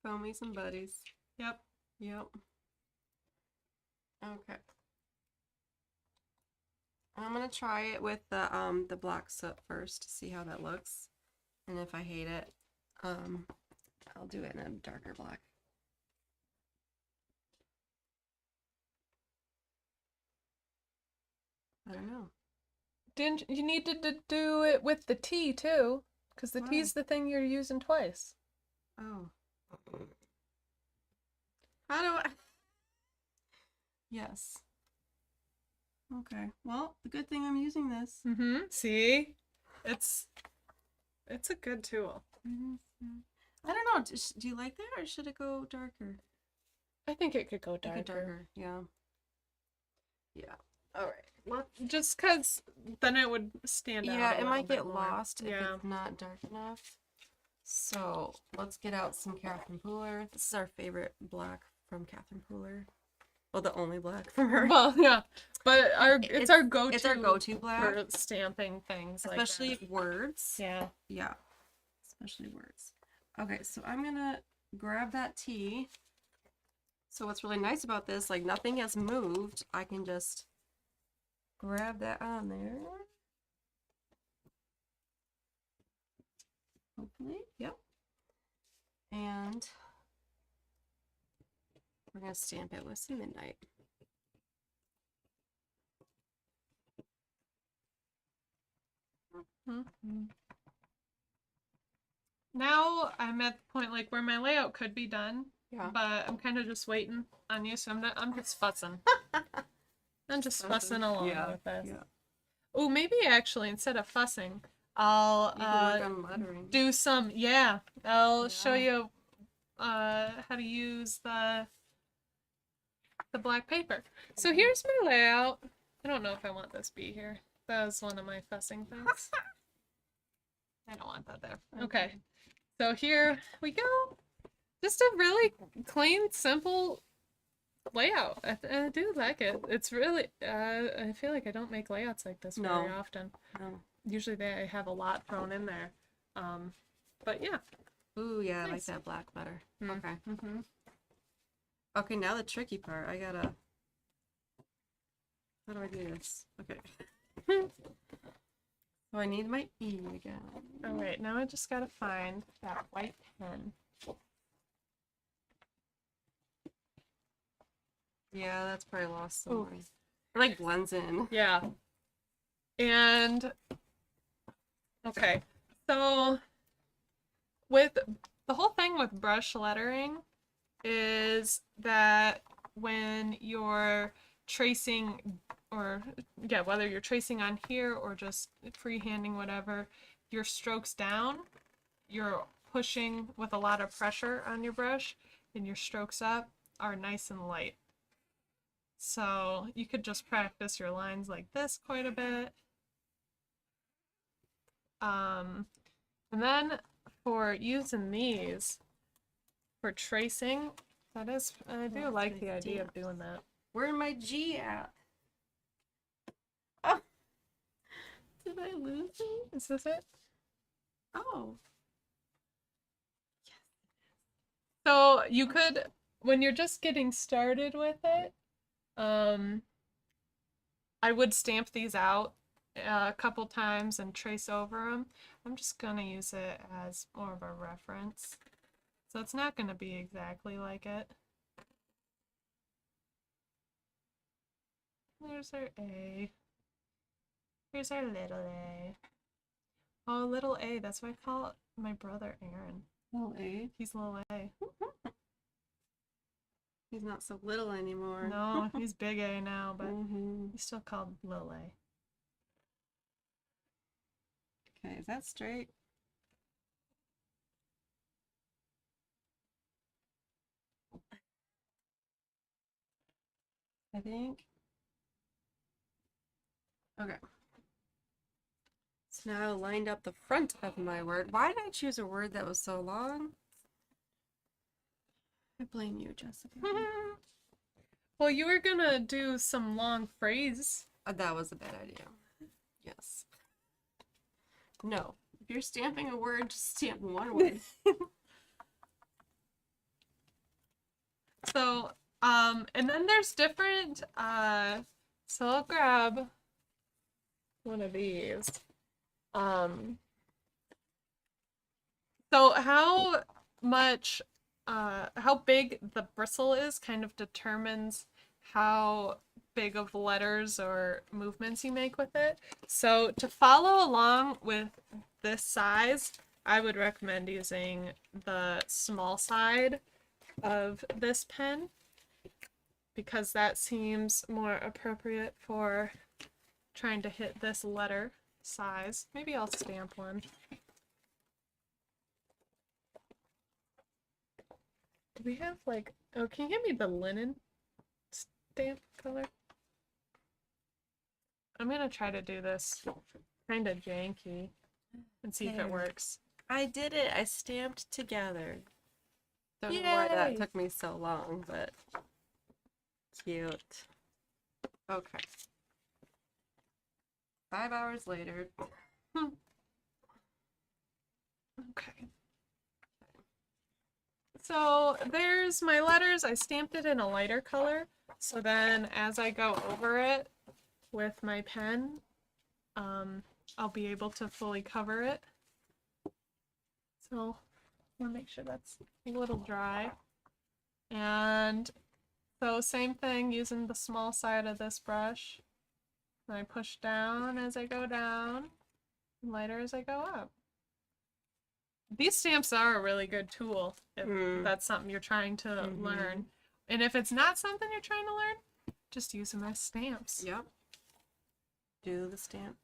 Foamies and buddies. Yep. Yep. Okay. I'm gonna try it with the black soot first to see how that looks. And if I hate it, I'll do it in a darker black. I don't know. Didn't you need to do it with the T too? Because the Why? T's the thing you're using twice. Oh. How do I? Yes. Okay. Well, the good thing I'm using this. Mm-hmm. See? It's a good tool. I don't know. Do you like that, or should it go darker? I think it could go Make it darker. darker. Yeah. Yeah. All right. Well, Just because then it would stand out. yeah, a it little might bit get more. lost if Yeah. it's not dark enough. So let's get out some Catherine Pooler. This is our favorite black from Catherine Pooler. Well, the only black from her. Well, yeah, but it's our go-to. It's our go-to black, for stamping things, especially like that. words. Yeah. Yeah, especially words. Okay, so I'm gonna grab that T. So what's really nice about this, like nothing has moved. I can just grab that on there. Hopefully, yep. And we're gonna stamp it with some Midnight. Mm-hmm. Now I'm at the point like where my layout could be done, Yeah. but I'm kind of just waiting on you, so I'm just fussing. I'm just fussing along with this. Yeah. Oh, maybe actually instead of fussing, I'll You can work on lettering. do some. Yeah, I'll show Yeah. you how to use the black paper. So here's my layout. I don't know if I want this B here. That was one of my fussing things. I don't want that there. Okay. So here we go. Just a really clean, simple layout. I do like it. It's really, I feel like I don't make layouts like this very No. often. No. Usually they have a lot thrown in there. But yeah. Ooh, yeah, I like Nice. that black better. Mm. Okay. Mm-hmm. Okay, now the tricky part. I gotta. How do I do this? Okay. So I need my E again. All right, now I just gotta find that white pen. Yeah, that's probably lost somewhere. It like blends in. Yeah. And okay, so with the whole thing with brush lettering is that when you're tracing, or yeah, whether you're tracing on here or just freehanding whatever, your strokes down, you're pushing with a lot of pressure on your brush, and your strokes up are nice and light. So you could just practice your lines like this quite a bit. And then for using these for tracing, I do Oh, like my the idea of stamps. doing that. Where my G at? Oh, did I lose it? Is this it? Oh, So you could, when you're just getting started with it, I would stamp these out a couple times and trace over them. I'm just gonna use it as more of a reference. So it's not gonna be exactly like it. There's our A. Here's our little A. Oh, little A, that's why I call my brother Aaron. little A. He's little A. He's not so little anymore. No, he's big A now, but Mhm. he's still called little A. Okay, is that straight? I think. Okay. So now I lined up the front of my word. Why did I choose a word that was so long? I blame you, Jessica. Well, you were gonna do some long phrase. That was a bad idea. Yes. No. If you're stamping a word, just stamp one word. So, and then there's different, so I'll grab one of these. So how much, how big the bristle is kind of determines how big of letters or movements you make with it. So to follow along with this size, I would recommend using the small side of this pen because that seems more appropriate for trying to hit this letter size. Maybe I'll stamp one. Do we have like, oh, can you give me the linen stamp color? I'm gonna try to do this kind of janky and see if There. it works. I did it. I stamped together. Don't know why that Yay! took me so long, but cute. Okay. 5 hours later. Okay. So there's my letters. I stamped it in a lighter color. So then as I go over it with my pen, I'll be able to fully cover it. So I want to make sure that's a little dry. And so same thing using the small side of this brush. And I push down as I go down, lighter as I go up. These stamps are a really good tool if that's something you're trying to learn. And if it's not something you're trying to learn, just use them as stamps. Yep. Do the stamp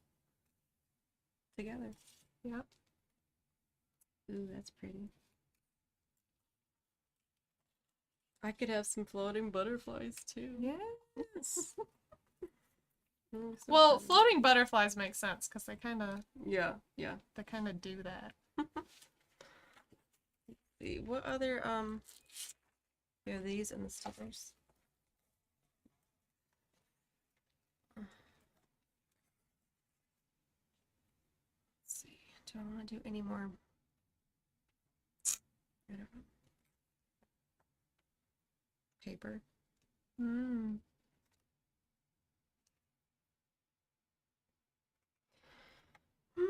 together. Yep. Ooh, that's pretty. I could have some floating butterflies too. Yes. Oh, so Well, pretty. floating butterflies make sense because they kind of Yeah. do that. See, what other there are these and the stickers. Let's see. Do I want to do any more? I don't know. Paper. Mm. I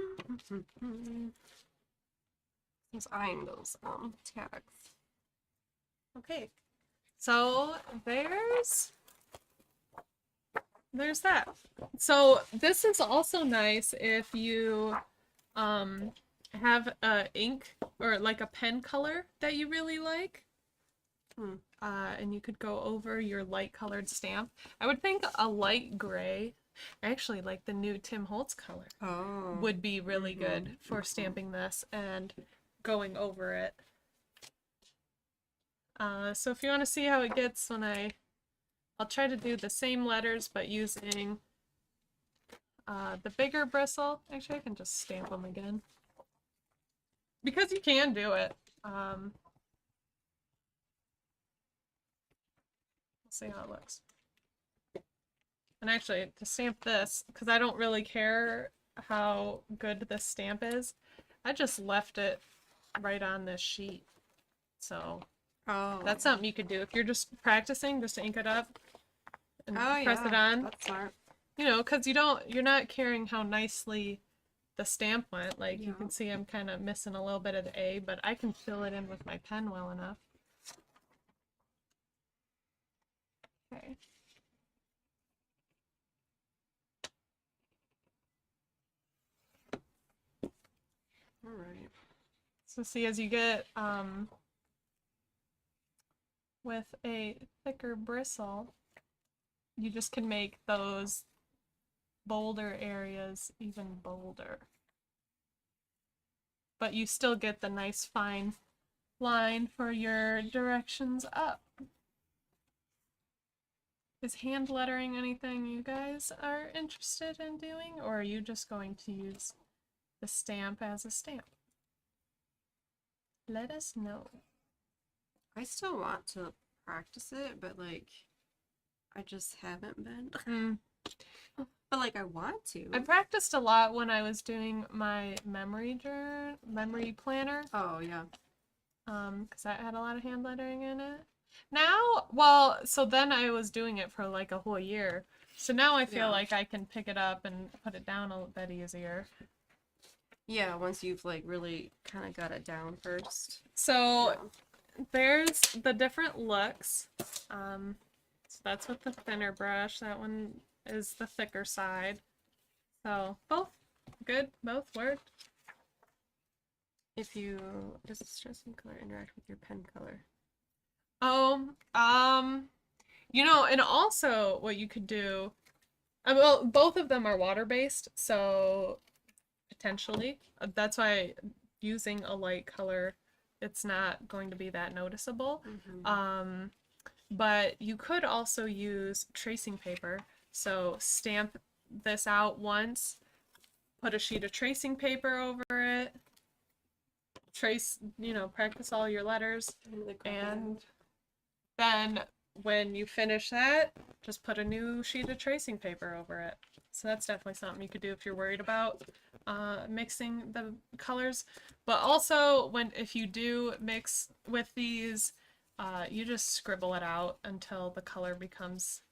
was eyeing those tags. Okay. So there's that. So this is also nice if you have a ink or like a pen color that you really like, Hmm. and you could go over your light colored stamp. I would think a light gray, actually like the new Tim Holtz color, Oh. would be really good for stamping this and going over it. So if you want to see how it gets when I'll try to do the same letters but using the bigger bristle. Actually, I can just stamp them again. Because you can do it. We'll see how it looks. And actually, to stamp this, because I don't really care how good this stamp is, I just left it right on this sheet. So Oh. that's something you could do. If you're just practicing, just ink it up and Oh, press yeah. it on. That's smart. You know, because you're not caring how nicely the stamp went. Like you Yeah. can see I'm kind of missing a little bit of the A, but I can fill it in with my pen well enough. Okay. All right. So see, as you get with a thicker bristle, you just can make those bolder areas even bolder. But you still get the nice fine line for your directions up. Is hand lettering anything you guys are interested in doing, or are you just going to use the stamp as a stamp? Let us know. I still want to practice it, but like, I just haven't been. Mm. But like, I want to. I practiced a lot when I was doing my memory planner, Oh, yeah. because that had a lot of hand lettering in it. Now, well, so then I was doing it for like a whole year. So now I feel Yeah. like I can pick it up and put it down a bit easier. Yeah, once you've like really kind of got it down first. So Yeah. there's the different looks. So that's with the thinner brush. That one is the thicker side. So both good, both worked. If you does the stress and color interact with your pen color? Oh, you know, and also what you could do, well, both of them are water-based, so potentially. That's why using a light color, it's not going to be that noticeable. Mm-hmm. But you could also use tracing paper. So stamp this out once, put a sheet of tracing paper over it, trace, you know, practice all your letters, and then when you finish that, just put a new sheet of tracing paper over it. So that's definitely something you could do if you're worried about mixing the colors. But also, if you do mix with these, you just scribble it out until the color becomes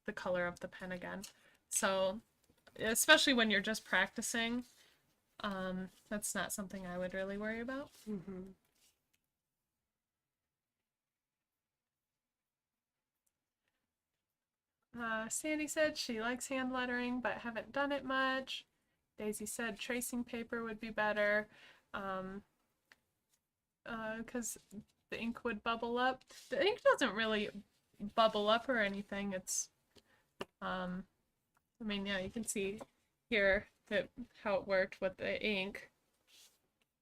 the color of the pen again. So, especially when you're just practicing, that's not something I would really worry about. Mm-hmm. Sandy said she likes hand lettering but haven't done it much. Daisy said tracing paper would be better because the ink would bubble up. The ink doesn't really bubble up or anything. It's, I mean, yeah, you can see here that how it worked with the ink.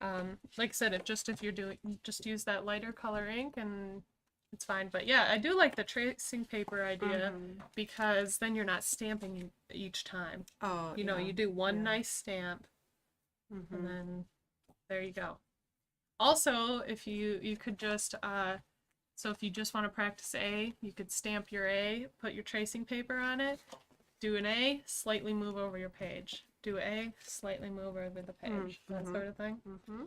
Like I said, if you're doing, just use that lighter color ink and it's fine. But yeah, I do like the tracing paper idea because then you're not stamping each time. Oh, You know, yeah. you do one Yeah. nice stamp Mm-hmm. and then there you go. Also, if you could just so if you just want to practice A, you could stamp your A, put your tracing paper on it, do an A, slightly move over your page. Do A, slightly move over the page. That sort of thing. Mm-hmm.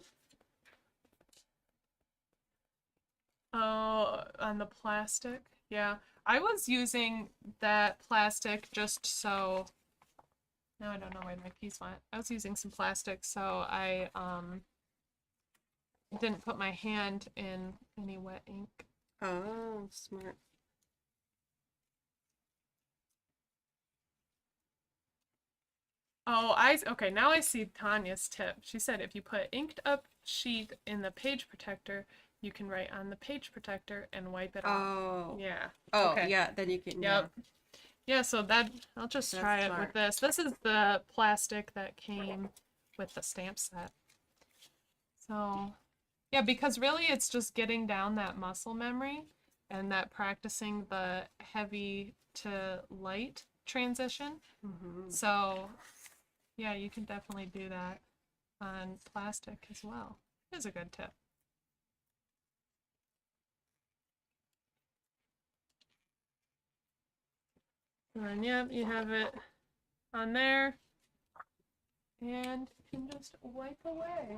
Oh, on the plastic? Yeah. I was using that plastic just so now I don't know where my keys went. I was using some plastic so I didn't put my hand in any wet ink. Oh, smart. Oh, okay, now I see Tanya's tip. She said if you put inked up sheet in the page protector, you can write on the page protector and wipe it off. Oh. Yeah. Oh, Okay. yeah, then you can, Yep. Yeah, so that I'll just That's try it with smart. this. This is the plastic that came with the stamp set. So, yeah, because really it's just getting down that muscle memory and that practicing the heavy to light transition. Mm-hmm. So, yeah, you can definitely do that on plastic as well. It's a good tip. And then, yep, you have it on there, and you can just wipe away.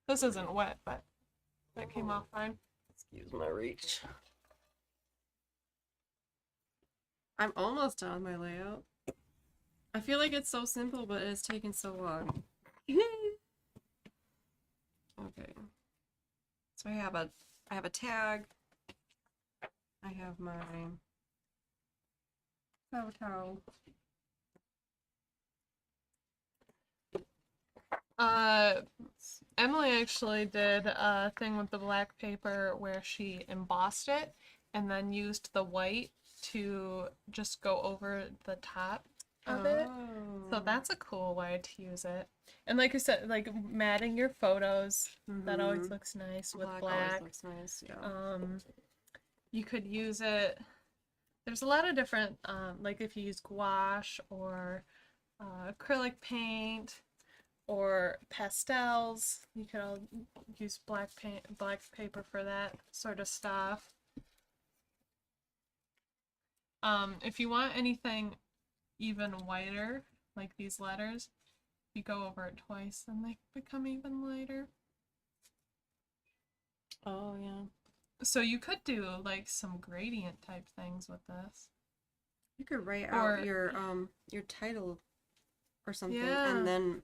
This isn't wet, but that came off fine. Excuse my reach. I'm almost done with my layout. I feel like it's so simple, but it's taken so long. Okay. So I have a tag. I have my photo. Emily actually did a thing with the black paper where she embossed it and then used the white to just go over the top of it. So that's a cool way to use it. And like you said, like matting your photos, that always looks nice with black. Always looks nice, yeah. You could use it. There's a lot of different, like if you use gouache or acrylic paint or pastels, you could all use black paper for that sort of stuff. If you want anything even whiter, like these letters, you go over it twice and they become even lighter. Oh, yeah. So you could do like some gradient type things with this. You could write out your title or something and then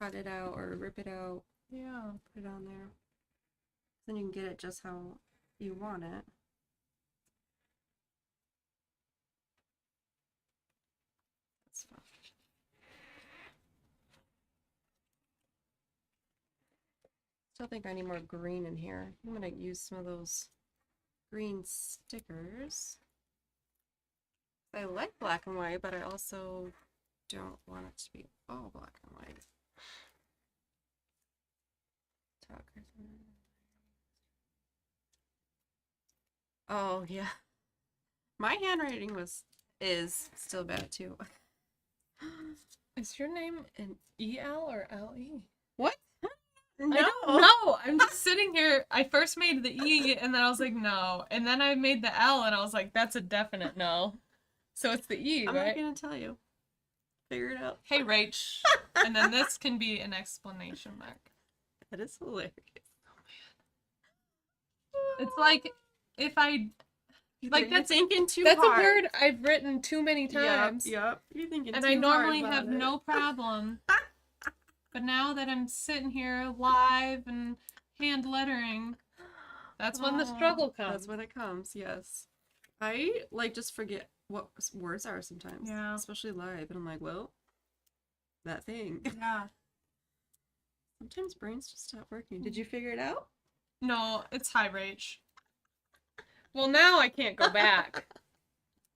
cut it out or rip it out. Yeah. Put it on there. Then you can get it just how you want it. That's fun. Still think I need more green in here. I'm gonna use some of those green stickers. I like black and white, but I also don't want it to be all black and white. Oh yeah. My handwriting is still bad too. Is your name an E-L or L-E? What? No. I don't know. I'm just sitting here. I first made the E and then I was like, no. And then I made the L and I was like, that's a definite no. So it's the E, I'm right? not gonna tell you. Figure it out. Hey, Rach. And then this can be an exclamation mark. That is hilarious. It's like if I like You're thinking too that's hard. a word I've written too many times. Yep. You're thinking and too I hard normally about have it. no problem. But now that I'm sitting here live and hand lettering, that's when the struggle comes. That's when it comes, yes. I like just forget what words are sometimes. Yeah. Especially live. And I'm like, well, that thing. Yeah. Sometimes brains just stop working. Did you figure it out? No, it's high rage. Well, now I can't go back.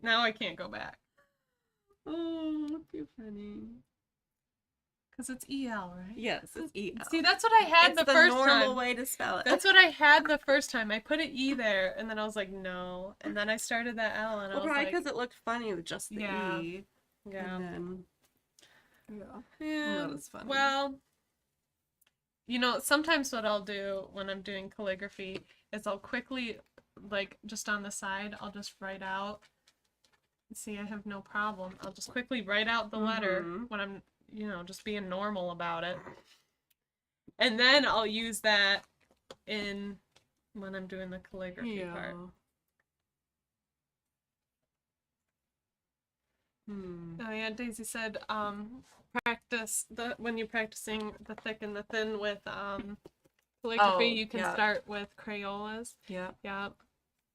Now I can't go back. Oh, too funny. Because it's EL, right? Yes, it's E-L. See, that's what I had it's the first time. It's the normal way to spell it. That's what I had the first time. I put an E there, and then I was like, no. And then I started that L, and I was probably like... because it looked funny with just the Yeah. E. Yeah. And then... Yeah. That was funny. Well, you know, sometimes what I'll do when I'm doing calligraphy is I'll quickly, like, just on the side, I'll just write out. See, I have no problem. I'll just quickly write out the letter when I'm, you know, just being normal about it. And then I'll use that in when I'm doing the calligraphy part. Oh yeah, Daisy said practice when you're practicing the thick and the thin with calligraphy, you can start with Crayolas. Yep. Yep.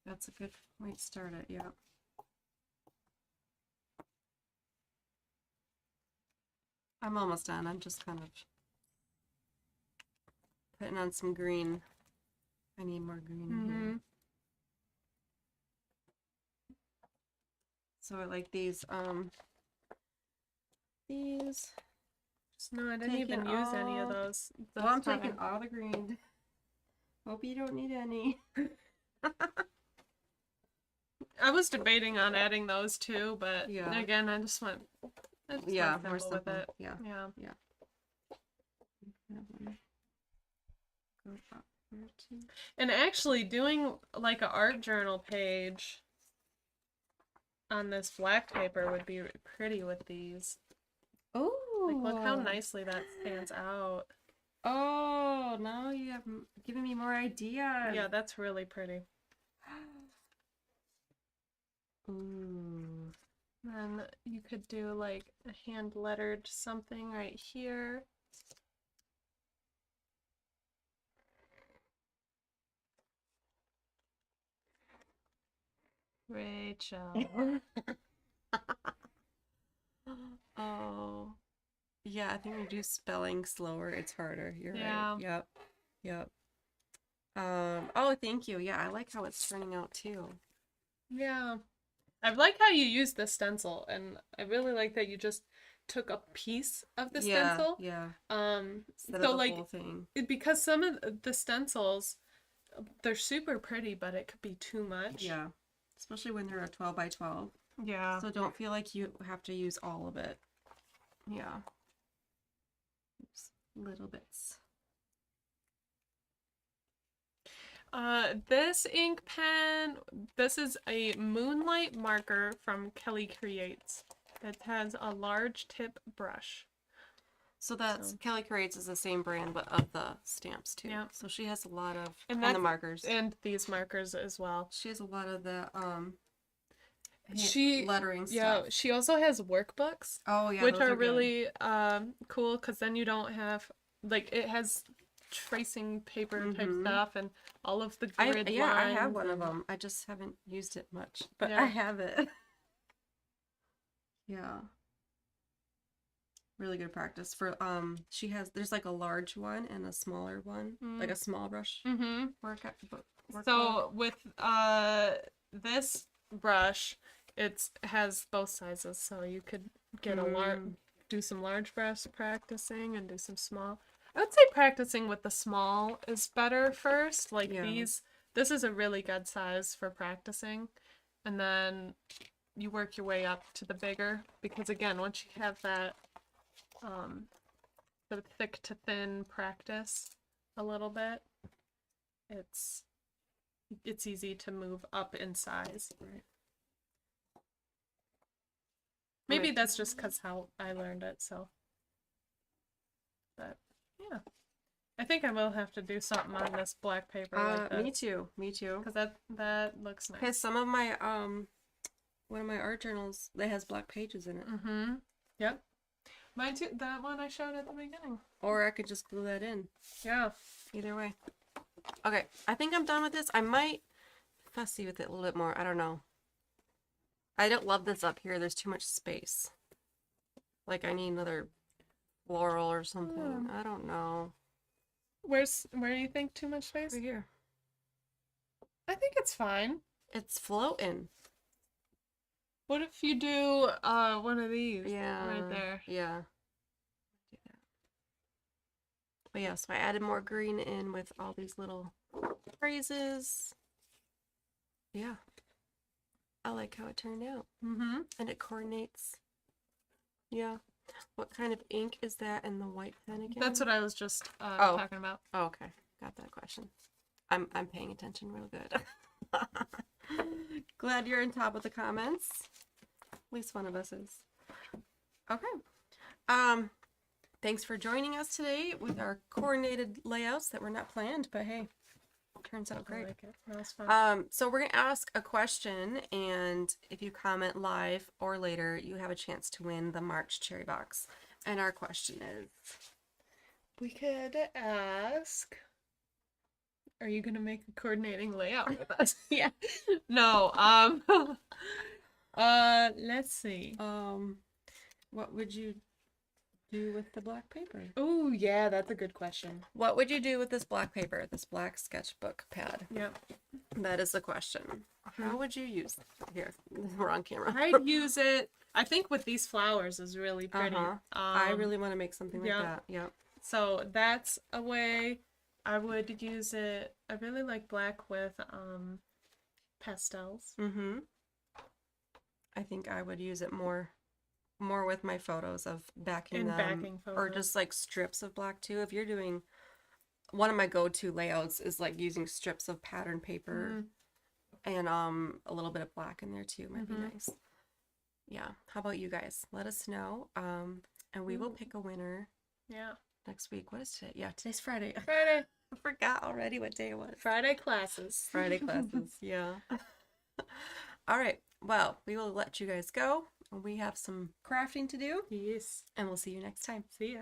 That's a good way to start it, yeah. I'm almost done. I'm just kind of putting on some green. I need more green in here. So I like these. These. No, I didn't even Taking use any of all- those. Oh, I'm That's taking fine. all the green. Hope you don't need any. I was debating on adding those too, but Yeah. again, I just went Yeah, more simple with simple. it. Yeah. Yeah. That one. Go up here too. And actually doing like an art journal page on this black paper would be pretty with these. Oh. Like, look how nicely that stands out. Oh, now you have given me more ideas. Yeah, that's really pretty. Ooh. Then you could do like a hand lettered something right here. Rachel. Oh. Yeah, I think we do spelling slower. It's harder. You're Yeah. right. Yep. Yep. Oh, thank you. Yeah, I like how it's turning out too. Yeah. I like how you use the stencil, and I really like that you just took a piece of the stencil. Yeah. Instead So of the like whole thing. because some of the stencils, they're super pretty, but it could be too much. Yeah. Especially when they're a 12 by 12. Yeah. So don't feel like you have to use all of it. Yeah. Oops. Little bits. This ink pen, this is a Moonlight marker from Kelly Creates. It has a large tip brush. So that's Kelly Creates is the same brand, but of the stamps too. Yeah. So she has a lot of And the markers. And these markers as well. She has a lot of the Yeah, lettering stuff. she also has workbooks. Oh yeah, which those are good. really cool because then you don't have like it has tracing paper type stuff and all of the grid lines. I have one of them. I just haven't used it much, but Yeah. I have it. Yeah. Really good practice for there's like a large one and a smaller one, like a small brush Mm-hmm. workout. So with this brush, it has both sizes, so you could get do some large brush practicing and do some small. I would say practicing with the small is better first. Like this is a really good size for practicing, and then you work your way up to the bigger because again, once you have that the thick to thin practice a little bit, it's easy to move up in size. Right. Maybe that's just because how I learned it, so. But, yeah. I think I will have to do something on this black paper like that. Me too. Because that looks nice. Because some of my, one of my art journals, that has black pages in it. Mm-hmm. Yep. Mine too. That one I showed at the beginning. Or I could just glue that in. Yeah. Either way. Okay, I think I'm done with this. I might fussy with it a little bit more. I don't know. I don't love this up here. There's too much space. Like I need another floral or something. I don't know. Where do you think too much space? Right here. I think it's fine. It's floating. What if you do one of these? Yeah. Right there. Yeah. Do that. But yeah, so I added more green in with all these little phrases. Yeah. I like how it turned out. Mm-hmm. And it coordinates. Yeah. What kind of ink is that in the white pen again? That's what I was just talking about. Oh, okay. Got that question. I'm paying attention real good. Glad you're on top of the comments. At least one of us is. Okay. Thanks for joining us today with our coordinated layouts that were not planned, but hey, turns out I great. like it. That was fun. So we're gonna ask a question, and if you comment live or later, you have a chance to win the March Cherry Box. And our question is, We could ask. Are you gonna make a coordinating layout with us? yeah. No. Let's see. What would you do with the black paper? Oh, yeah, that's a good question. What would you do with this black paper, this black sketchbook pad? Yep. That is the question. How would you use here? We're on camera. I'd use it. I think with these flowers is really pretty. I really want to make something like yeah. that. Yep. So that's a way I would use it. I really like black with pastels. Mm-hmm. I think I would use it more with my photos of backing And them, backing or photos. just like strips of black too. If you're doing, one of my go-to layouts is like using strips of pattern paper and a little bit of black in there too might be nice. Yeah. How about you guys? Let us know. And we will pick a winner Yeah. next week. What is today? Yeah, today's Friday. Friday. I forgot already what day it was. Friday classes. Friday classes. Yeah. All right. Well, we will let you guys go. We have some crafting to do, Yes. and we'll see you next time. See ya.